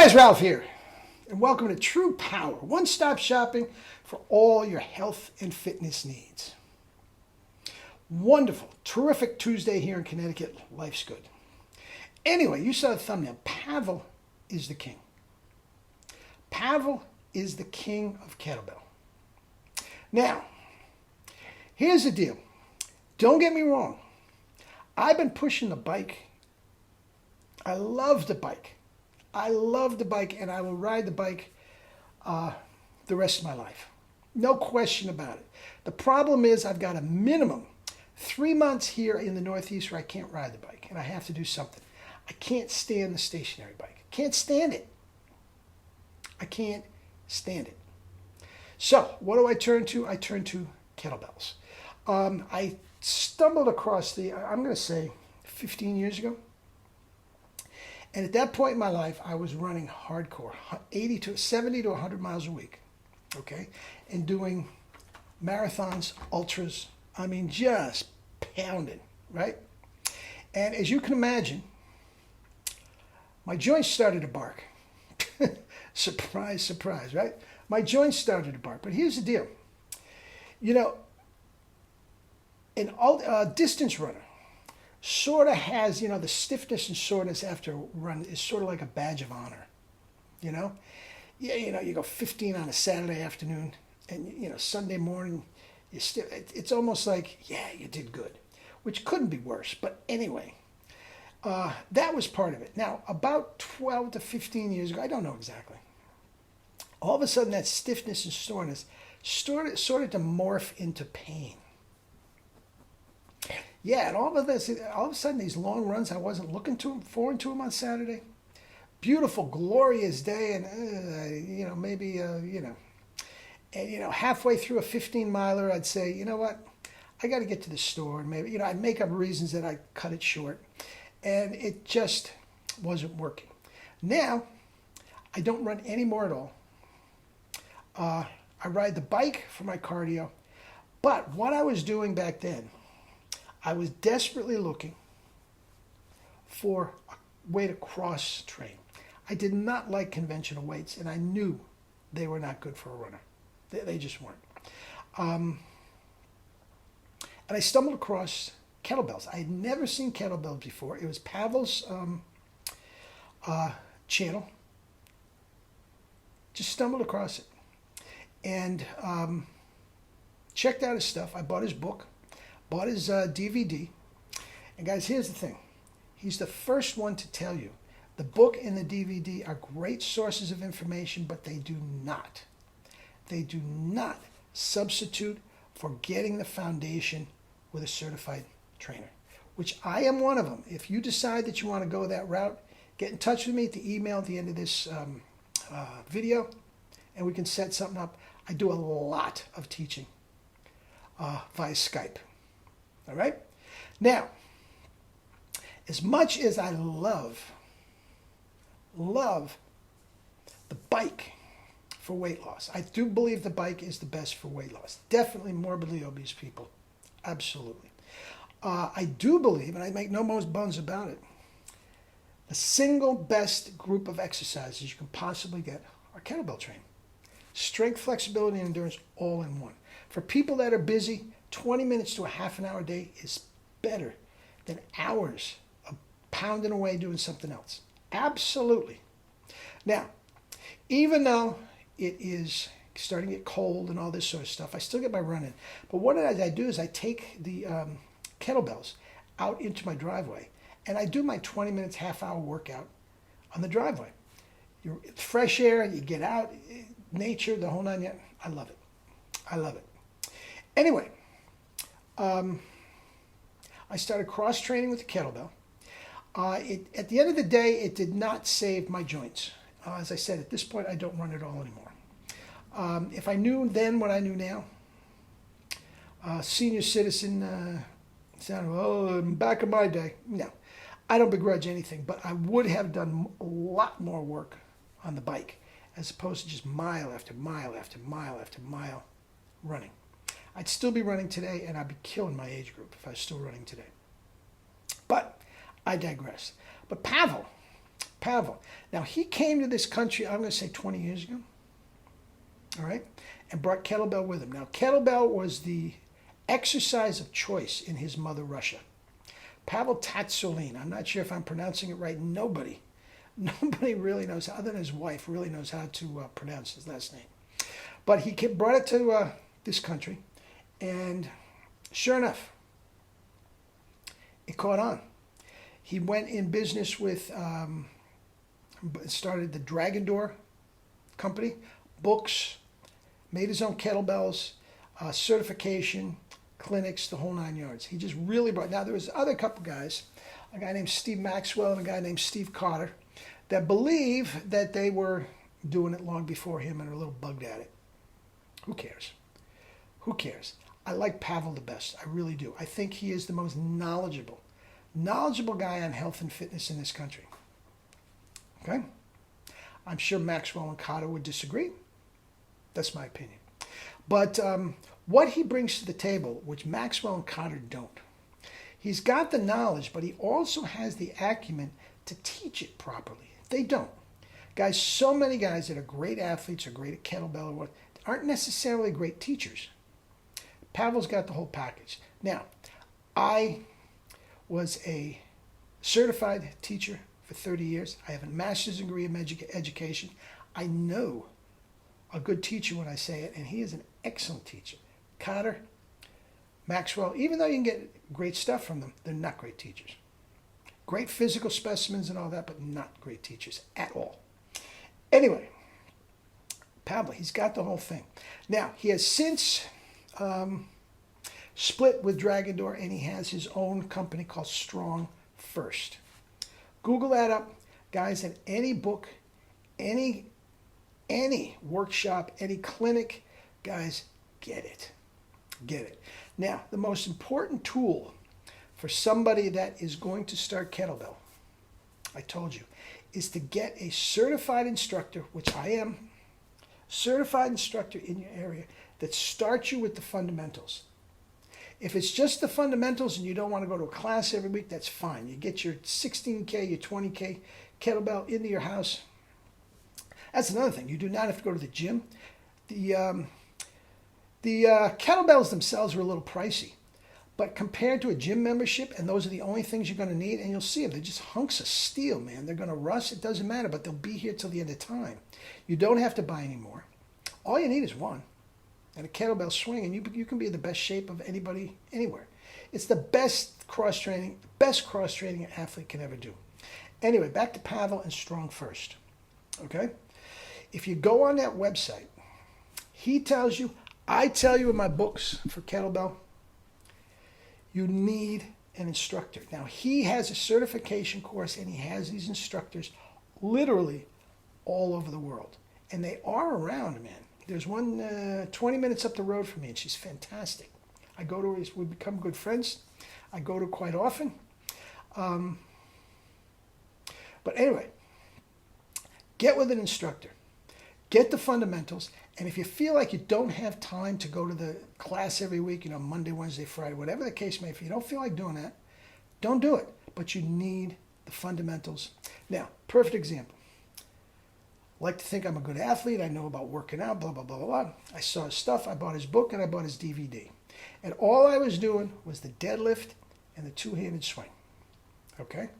guys, Ralph here, and welcome to True Power, one-stop shopping for all your health and fitness needs. Wonderful, terrific Tuesday here in Connecticut. Life's good. Anyway, you saw the thumbnail. Pavel is the king. Pavel is the king of kettlebell. Now, here's the deal. Don't get me wrong. I've been pushing the bike. I love the bike. I love the bike, and I will ride the bike the rest of my life. No question about it. The problem is I've got a minimum 3 months here in the Northeast where I can't ride the bike, and I have to do something. I can't stand the stationary bike. Can't stand it. I can't stand it. So what do I turn to? I turn to kettlebells. I stumbled across I'm going to say 15 years ago. And at that point in my life, I was running hardcore, 70 to 100 miles a week, okay? And doing marathons, ultras, I mean, just pounding, right? And as you can imagine, my joints started to bark. Surprise, surprise, right? My joints started to bark. But here's the deal. You know, an distance runner sort of has, the stiffness and soreness after a run is sort of like a badge of honor, Yeah, you go 15 on a Saturday afternoon, and, Sunday morning, it's almost like, yeah, you did good, which couldn't be worse. But anyway, that was part of it. Now, about 12 to 15 years ago, I don't know exactly, all of a sudden that stiffness and soreness started to morph into pain. Yeah, and all of a sudden, these long runs, I wasn't looking forward to them on Saturday. Beautiful, glorious day, and maybe and halfway through a 15-miler, I'd say, you know what, I got to get to the store, and maybe I'd make up reasons that I cut it short, and it just wasn't working. Now, I don't run anymore at all. I ride the bike for my cardio, but what I was doing back then, I was desperately looking for a way to cross-train. I did not like conventional weights, and I knew they were not good for a runner. They just weren't. And I stumbled across kettlebells. I had never seen kettlebells before. It was Pavel's channel. Just stumbled across it. And checked out his stuff. I bought his book. Bought his DVD. And guys, here's the thing. He's the first one to tell you the book and the DVD are great sources of information, but they do not substitute for getting the foundation with a certified trainer, which I am one of them. If you decide that you want to go that route, get in touch with me at the email at the end of this video, and we can set something up. I do a lot of teaching via Skype. All right? Now, as much as I love the bike for weight loss, I do believe the bike is the best for weight loss. Definitely morbidly obese people. Absolutely. I do believe, and I make no bones about it, the single best group of exercises you can possibly get are kettlebell training. Strength, flexibility, and endurance all in one. For people that are busy, 20 minutes to a half an hour a day is better than hours of pounding away doing something else. Absolutely. Now, even though it is starting to get cold and all this sort of stuff, I still get my run in. But what I do is I take the kettlebells out into my driveway, and I do my 20 minutes, half-hour workout on the driveway. It's fresh air, you get out, nature, the whole nine yards. I love it. I love it. Anyway, I started cross-training with the kettlebell. At the end of the day, it did not save my joints. As I said, at this point, I don't run at all anymore. If I knew then what I knew now, senior citizen, back in my day, no. I don't begrudge anything, but I would have done a lot more work on the bike as opposed to just mile after mile after mile after mile running. I'd still be running today, and I'd be killing my age group if I was still running today. But I digress. But Pavel Pavel. Now, he came to this country, I'm going to say 20 years ago, all right, and brought kettlebell with him. Now, kettlebell was the exercise of choice in his mother Russia. Pavel Tatsolin, I'm not sure if I'm pronouncing it right. Nobody really knows, other than his wife, really knows how to pronounce his last name. But he brought it to this country, and sure enough, it caught on. He went in business with, started the Dragon Door company, books, made his own kettlebells, certification, clinics, the whole 9 yards. He just really brought. Now there was other couple guys, a guy named Steve Maxwell and a guy named Steve Carter, that believe that they were doing it long before him and are a little bugged at it. Who cares? Who cares? I like Pavel the best. I really do. I think he is the most knowledgeable guy on health and fitness in this country. Okay? I'm sure Maxwell and Carter would disagree. That's my opinion. But what he brings to the table, which Maxwell and Carter don't, he's got the knowledge, but he also has the acumen to teach it properly. They don't. Guys, so many guys that are great athletes or great at kettlebell or what aren't necessarily great teachers. Pavel's got the whole package. Now, I was a certified teacher for 30 years. I have a master's degree in education. I know a good teacher when I say it, and he is an excellent teacher. Carter, Maxwell, even though you can get great stuff from them, they're not great teachers. Great physical specimens and all that, but not great teachers at all. Anyway, Pavel, he's got the whole thing. Now, he has since split with Dragon Door, and he has his own company called Strong First. Google that up, guys, and any book, any workshop, any clinic, guys, get it. Get it. Now, the most important tool for somebody that is going to start kettlebell, I told you, is to get a certified instructor, which I am, certified instructor in your area that starts you with the fundamentals. If it's just the fundamentals and you don't want to go to a class every week, that's fine. You get your 16K, your 20K kettlebell into your house. That's another thing. You do not have to go to the gym. The kettlebells themselves are a little pricey, but compared to a gym membership, and those are the only things you're going to need, and you'll see them. They're just hunks of steel, man. They're going to rust. It doesn't matter, but they'll be here till the end of time. You don't have to buy any more. All you need is one and a kettlebell swing, and you can be in the best shape of anybody anywhere. It's the best cross-training an athlete can ever do. Anyway, back to Pavel and Strong First. Okay? If you go on that website, he tells you, I tell you in my books for kettlebell, you need an instructor. Now, he has a certification course, and he has these instructors literally all over the world. And they are around, man. There's one 20 minutes up the road from me, and she's fantastic. I go to her, we become good friends. I go to her quite often. But anyway, get with an instructor. Get the fundamentals. And if you feel like you don't have time to go to the class every week, Monday, Wednesday, Friday, whatever the case may be, if you don't feel like doing that, don't do it. But you need the fundamentals. Now, perfect example. I like to think I'm a good athlete. I know about working out, blah, blah, blah, blah, blah. I saw his stuff. I bought his book, and I bought his DVD. And all I was doing was the deadlift and the two-handed swing. Okay?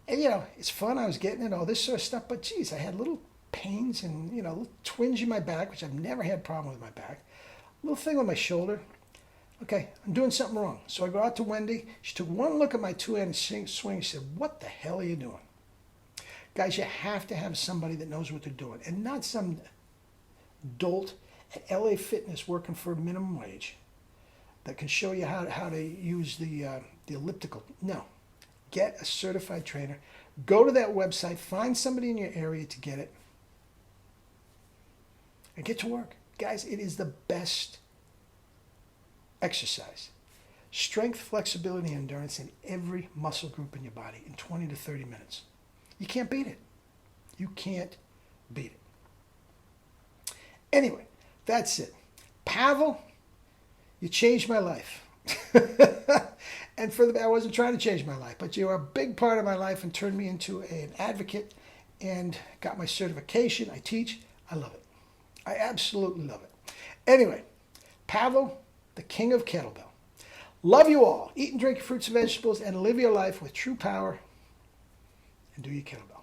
And, it's fun. I was getting it, all this sort of stuff. But, geez, I had little pains and, little twinge in my back, which I've never had a problem with my back. A little thing on my shoulder. Okay, I'm doing something wrong. So I go out to Wendy. She took one look at my two-handed swing. She said, what the hell are you doing? Guys, you have to have somebody that knows what they're doing, and not some dolt at LA Fitness working for a minimum wage that can show you how to use the elliptical. No. Get a certified trainer. Go to that website. Find somebody in your area to get it. And get to work. Guys, it is the best exercise. Strength, flexibility, and endurance in every muscle group in your body in 20 to 30 minutes. You can't beat it. You can't beat it. Anyway, that's it. Pavel, you changed my life. And I wasn't trying to change my life, but you are a big part of my life and turned me into an advocate and got my certification. I teach. I love it. I absolutely love it. Anyway, Pavel, the king of kettlebell. Love you all. Eat and drink your fruits and vegetables and live your life with true power and do your kettlebell.